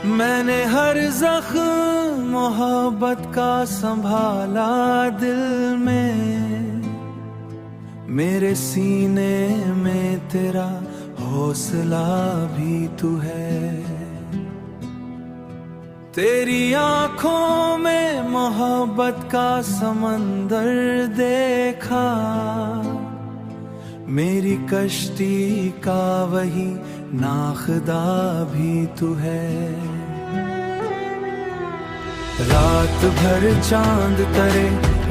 मैंने हर जख्म मोहब्बत का संभाला दिल में, मेरे सीने में तेरा हौसला भी तू है। तेरी आंखों में मोहब्बत का समंदर देखा, मेरी कश्ती का वही नाखदा भी तू है। रात भर चांद तरे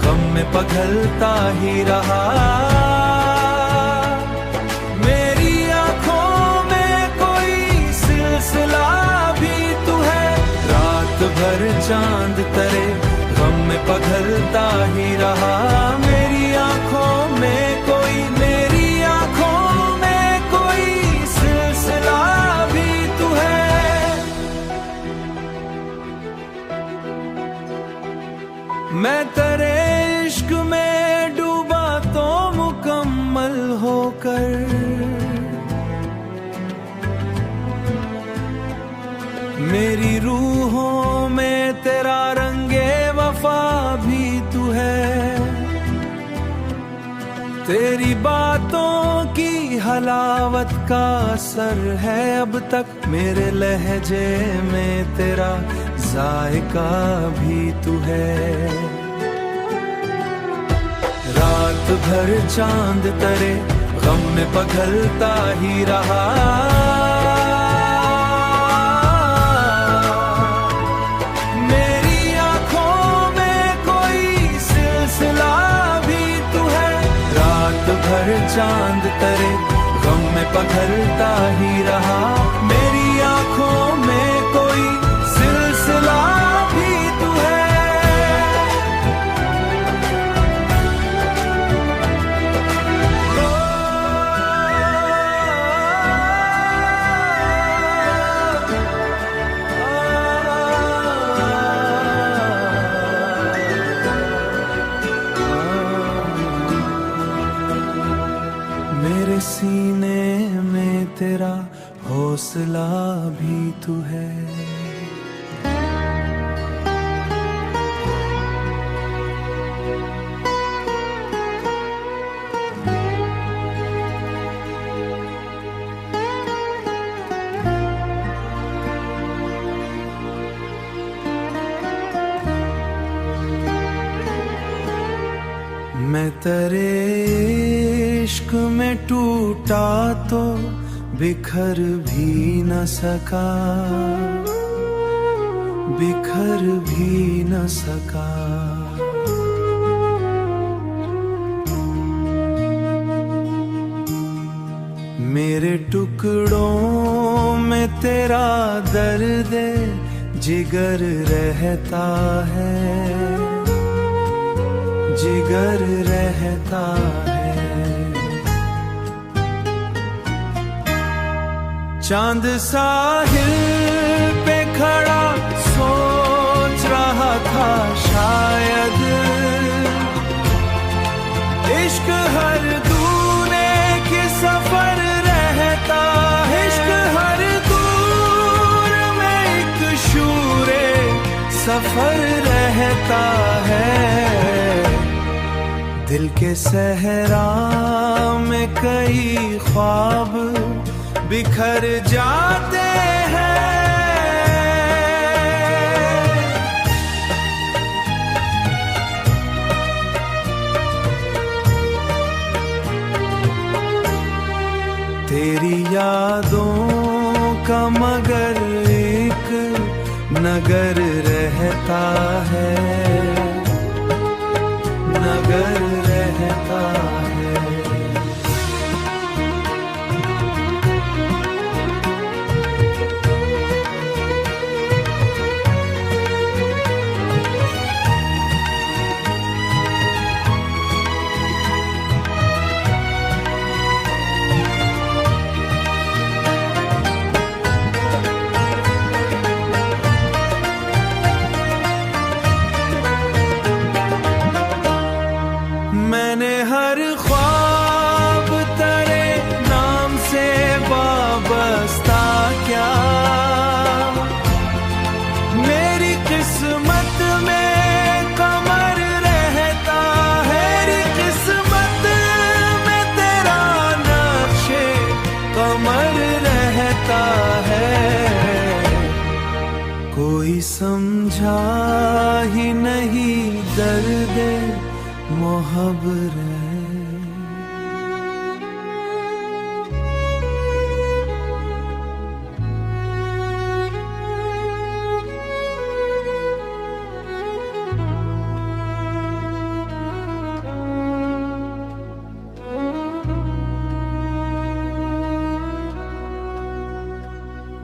गम में पगलता ही रहा, मेरी आंखों में कोई सिलसिला भी तू है। रात भर चांद तरे गम में पगलता ही रहा, मेरी आंखों में कोई, मेरी आंखों में कोई सिलसिला भी तू है। मैं तेरे इश्क में डूबा तो मुकम्मल होकर, मेरी रूहों में तेरा रंगे वफा भी तू है। तेरी बातों की हलावत का असर है अब तक, मेरे लहजे में तेरा जायका भी तू है। रात भर चांद तरे गम में पगलता ही रहा, मेरी आंखों में कोई सिलसिला भी तू है। रात भर चांद तरे गम में पगलता ही रहा, मेरी आंखों में कोई सिलसिला भी तू है। मेरे सीने में तेरा हौसला भी तू है। मैं तेरे इश्क में टूटा तो बिखर भी न सका, बिखर भी न सका। मेरे टुकड़ों में तेरा दर्द जिगर रहता है, जिगर रहता है। चांद साहिल पे खड़ा सोच रहा था शायद, इश्क हर दूने की सफर रहता है। इश्क हर दूर में एक शूरे सफर रहता है। दिल के सहरा में कई ख्वाब बिखर जाते हैं। तेरी यादों का मगर एक नगर रहता है, नगर रहता है। समझा ही नहीं दर्द मोहब्बत।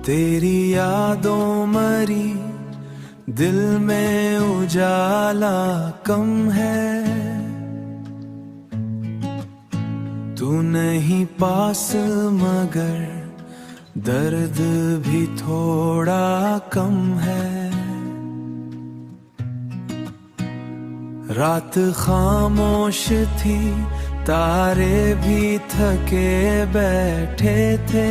तेरी यादों मरी दिल में उजाला कम है, तू नहीं पास मगर दर्द भी थोड़ा कम है। रात खामोश थी, तारे भी थके बैठे थे,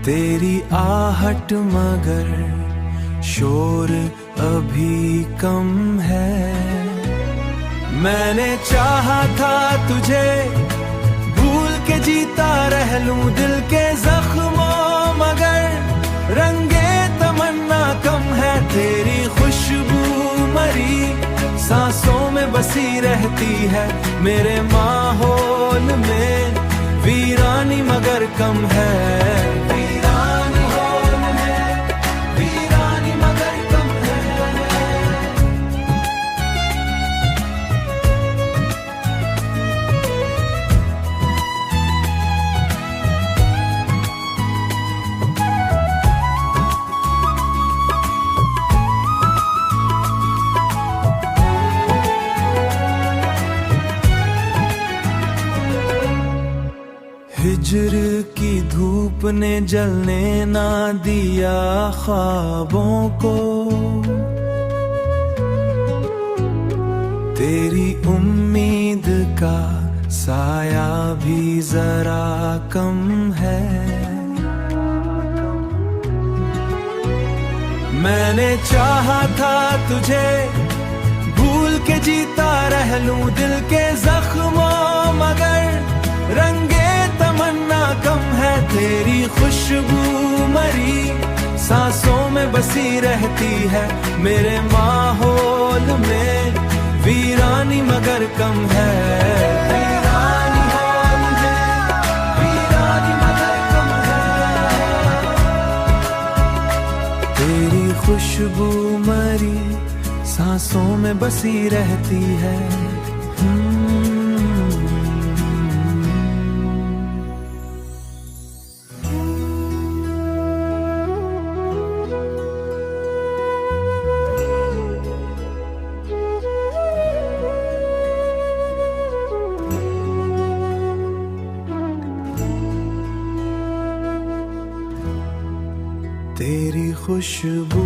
तेरी आहट मगर शोर अभी कम है। मैंने चाहा था तुझे भूल के जीता रह लूं दिल के जख्मों, मगर रंगे तमन्ना कम है। तेरी खुशबू मरी सांसों में बसी रहती है, मेरे माहौल में वीरानी मगर कम है। हिज्र की धूप ने जलने ना दिया ख्वाबों को, तेरी उम्मीद का साया भी जरा कम है। मैंने चाहा था तुझे भूल के जीता रह लूं दिल के जख्मों, मगर रंगे तमन्ना कम है। तेरी खुशबू मरी सांसों में बसी रहती है, मेरे माहौल में वीरानी मगर कम है। वीरानी मगर कम है। तेरी खुशबू मरी सांसों में बसी रहती है। तेरी खुशबू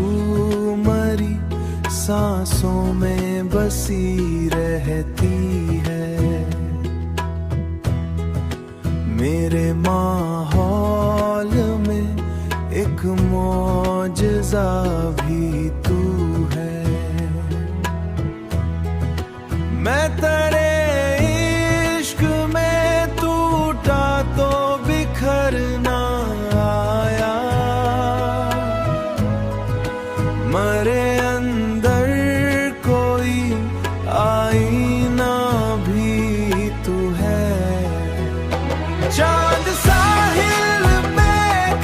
मरी सांसों में बसी रहती है, मेरे माहौल में एक मौजज़ा भी तू है। मैं तेरे इश्क में टूटा तो बिखरना आया, मरे अंदर कोई आईना भी तू है। चांद साहिल पे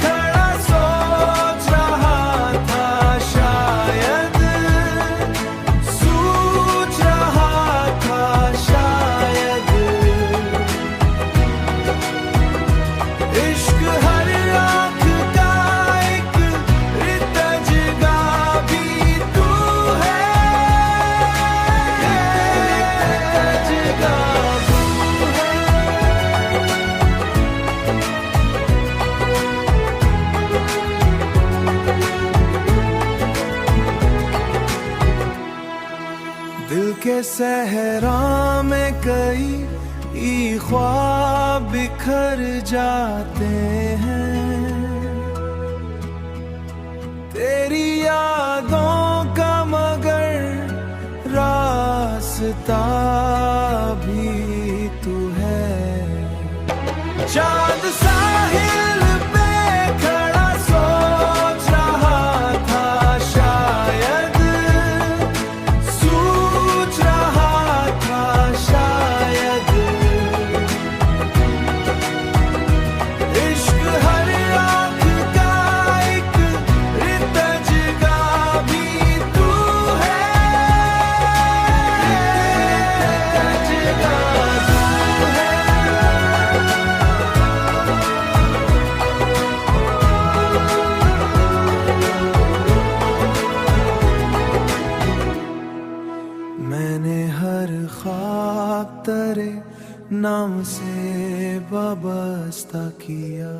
खड़ा सोच रहा था, शायद सोच रहा था शायद। इश्क हर आँख का एक रितजगा भी तू है, रितजगा तू है। दिल के सहरा में कई ख्वाब बिखर जाते हैं, तेरी यादों का मगर रास्ता भी तू है। चांद साहिल पे खड़ा सो नाम से वाबस्ता किया।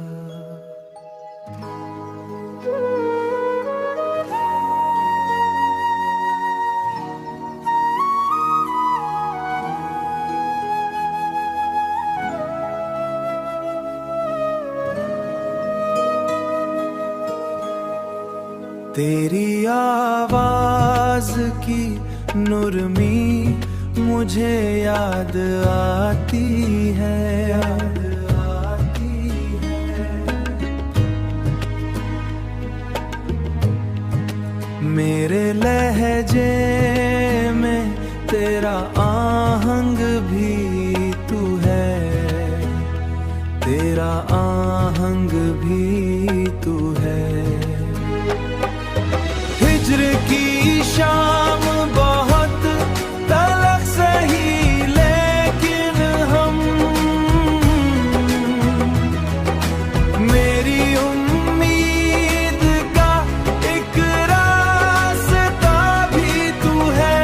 तेरी आवाज की नुरमी मुझे याद आती है, मेरे लहजे में तेरा आहंग भी तू है, तेरा आहंग भी तू है। हिज्र की शाम बहुत तलख सही, लेकिन हम मेरी उम्मीद का एक रास्ता भी तू है,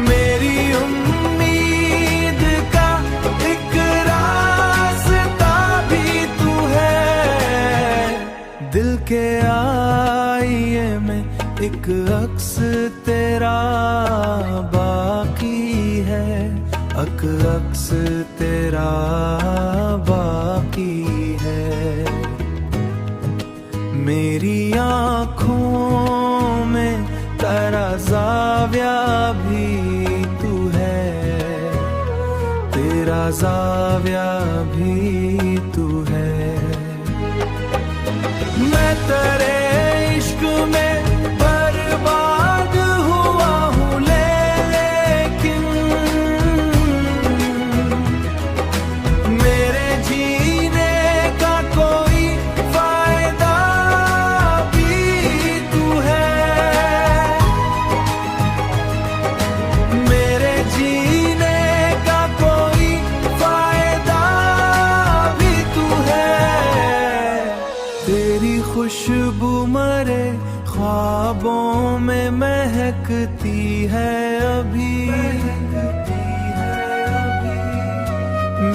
मेरी उम्मीद का एक रास्ता भी तू है। दिल के आईने में एक अक्स तेरा बाकी है, अक्स तेरा बाकी है। मेरी आँखों में तेरा ज़ाविया भी तू है, तेरा ज़ाविया भी तू है। मैं तेरे इश्क में बर्बाद हुआ हूँ, लेकिन मेरे जीने का कोई फायदा भी तू है, मेरे जीने का कोई फायदा भी तू है। तेरी खुशबू मरे ख्वाबों में महकती है अभी,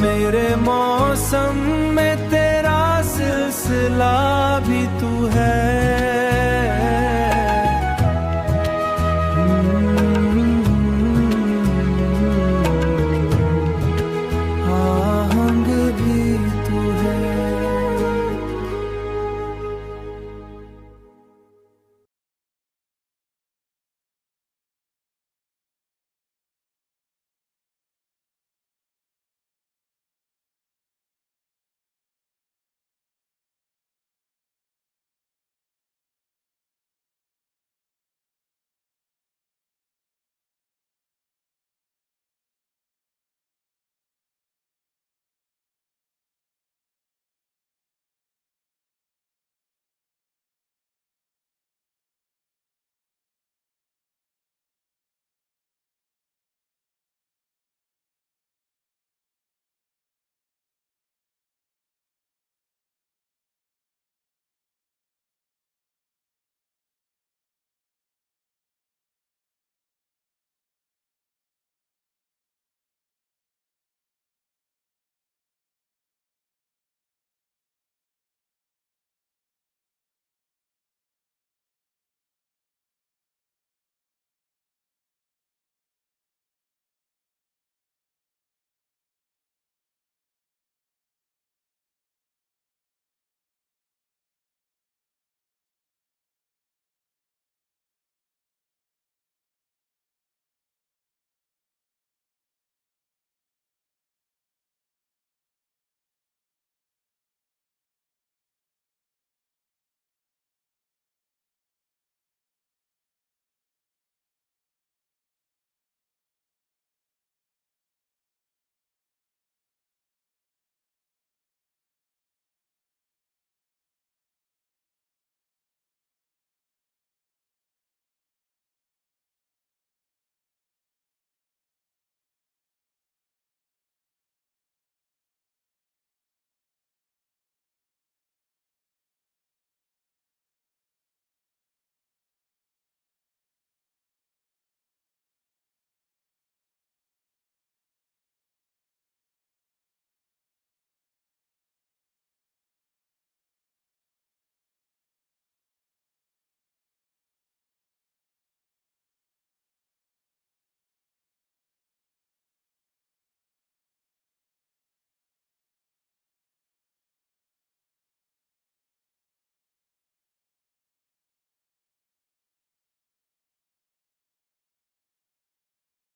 मेरे मौसम में तेरा सिलसिला भी तू है।